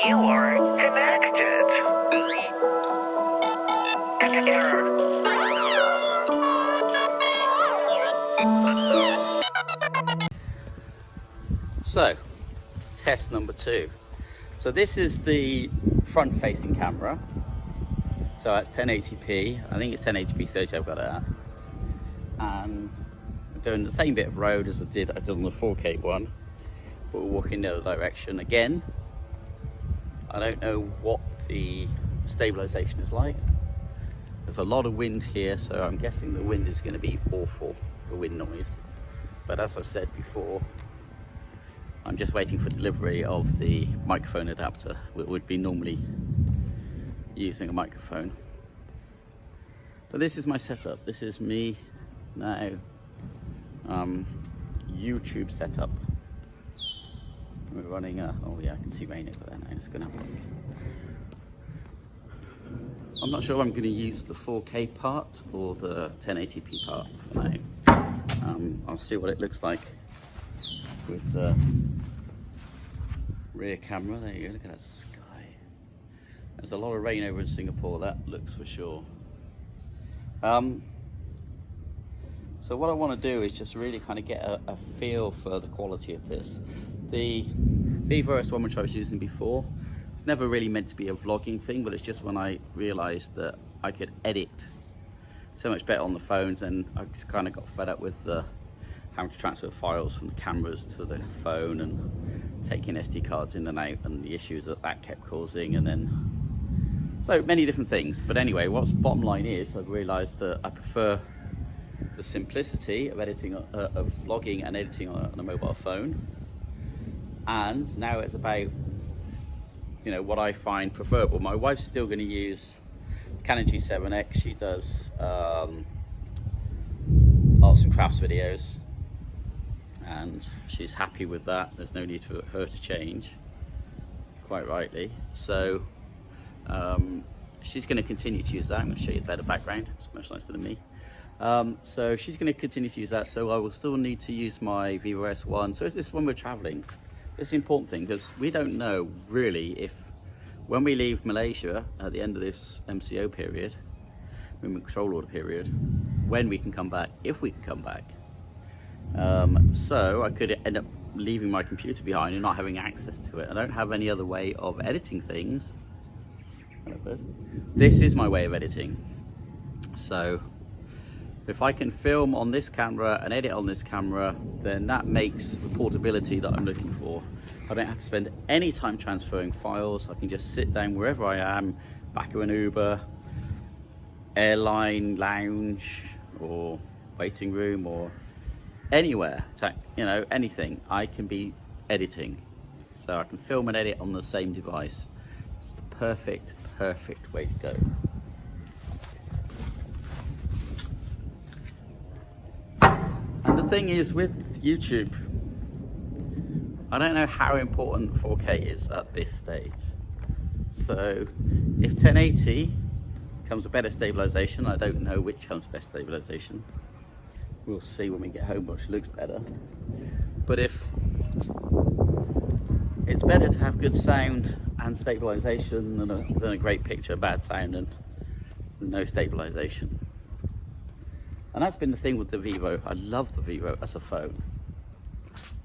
You are connected. Error. So, test number 2. So this is the front-facing camera. So that's 1080p. I think it's 1080p 30 I've got it at. And I'm doing the same bit of road as I did on the 4K one, but we're walking the other direction again. I don't know what the stabilization is like. There's a lot of wind here, so I'm guessing the wind is going to be awful, the wind noise. But as I've said before, I'm just waiting for delivery of the microphone adapter. We would be normally using a microphone. But this is my setup. This is me now. YouTube setup. We're running a, oh yeah, I can see rain over there now. It's gonna have a look. I'm not sure if I'm going to use the 4K part or the 1080p part for now. I'll see what it looks like with the rear camera. There you go, look at that sky. There's a lot of rain over in Singapore, that looks for sure. So what I want to do is just really kind of get a feel for the quality of this. The Vivo S1, which I was using before, it's never really meant to be a vlogging thing, but it's just when I realized that I could edit so much better on the phones, and I just kind of got fed up with the having to transfer files from the cameras to the phone and taking SD cards in and out, and the issues that that kept causing, and then so many different things. But anyway, what's bottom line is I've realized that I prefer the simplicity of editing, of vlogging and editing on a mobile phone. And now it's about, you know, what I find preferable. My wife's still going to use Canon G7X. She does arts and crafts videos, and she's happy with that. There's no need for her to change, quite rightly. So she's going to continue to use that. I'm going to show you the better background. It's much nicer than me. So she's going to continue to use that. So I will still need to use my Vivo S1. So this is when we're traveling. It's the important thing, because we don't know really if when we leave Malaysia at the end of this MCO period, movement control order period, when we can come back, if we can come back. So I could end up leaving my computer behind and not having access to it. I don't have any other way of editing things. This is my way of editing. So if I can film on this camera and edit on this camera, then that makes the portability that I'm looking for. I don't have to spend any time transferring files. I can just sit down wherever I am, back of an Uber, airline lounge, or waiting room, or anywhere, you know, anything. I can be editing. So I can film and edit on the same device. It's the perfect way to go. And the thing is with YouTube, I don't know how important 4K is at this stage. So if 1080 comes with better stabilization, I don't know which comes with best stabilization. We'll see when we get home which looks better. But if it's better to have good sound and stabilization than a great picture, bad sound and no stabilization. And that's been the thing with the Vivo. I love the Vivo as a phone.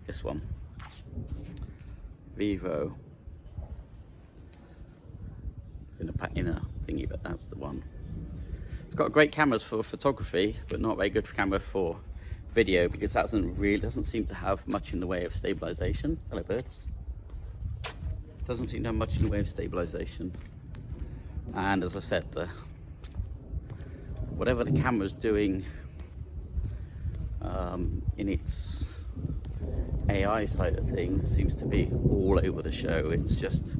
This one. Vivo. In a thingy, but that's the one. It's got great cameras for photography, but not very good camera for video, because that doesn't seem to have much in the way of stabilization. Hello birds. Doesn't seem to have much in the way of stabilization. And as I said, whatever the camera's doing in its AI side of things seems to be all over the show. It's just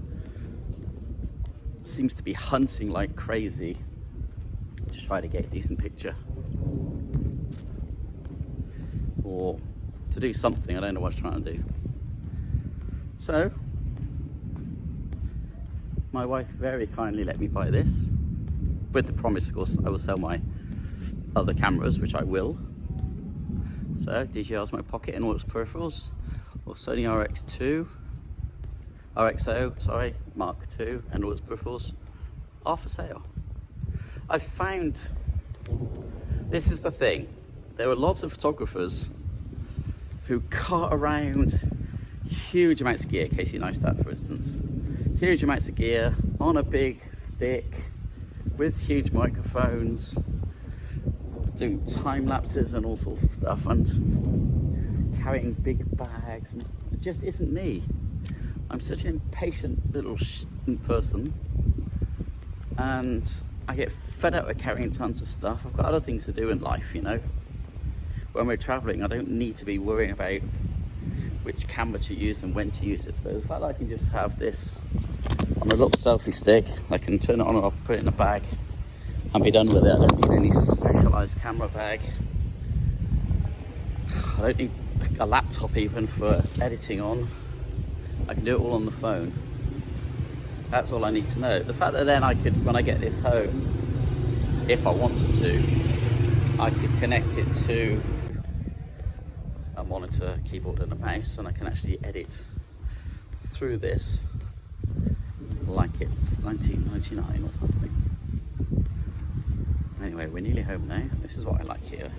seems to be hunting like crazy to try to get a decent picture or to do something. I don't know what it's trying to do. So my wife very kindly let me buy this, with the promise, of course, I will sell my other cameras, which I will. So DJI's my pocket and all its peripherals, or Sony RX0, sorry, Mark II and all its peripherals are for sale. I found, this is the thing, there are lots of photographers who cart around huge amounts of gear, Casey Neistat for instance, huge amounts of gear on a big stick with huge microphones, doing time lapses and all sorts of stuff, and carrying big bags, and it just isn't me. I'm such an impatient little person, and I get fed up with carrying tons of stuff. I've got other things to do in life, you know. When we're traveling, I don't need to be worrying about which camera to use and when to use it. So the fact that I can just have this on a little selfie stick, I can turn it on and off, put it in a bag, and be done with it. I don't need any specialised camera bag. I don't need a laptop even for editing on. I can do it all on the phone. That's all I need to know. The fact that then I could, when I get this home, if I wanted to, I could connect it to a monitor, keyboard and a mouse, and I can actually edit through this like it's 1999 or something. Anyway, we're nearly home now. This is what I like here.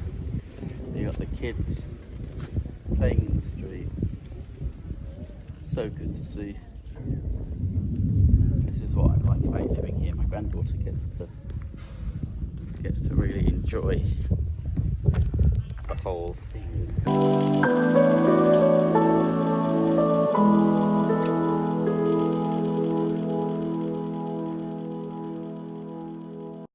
You got the kids playing in the street. So good to see. This is what I like about living here. My granddaughter gets to really enjoy the whole thing.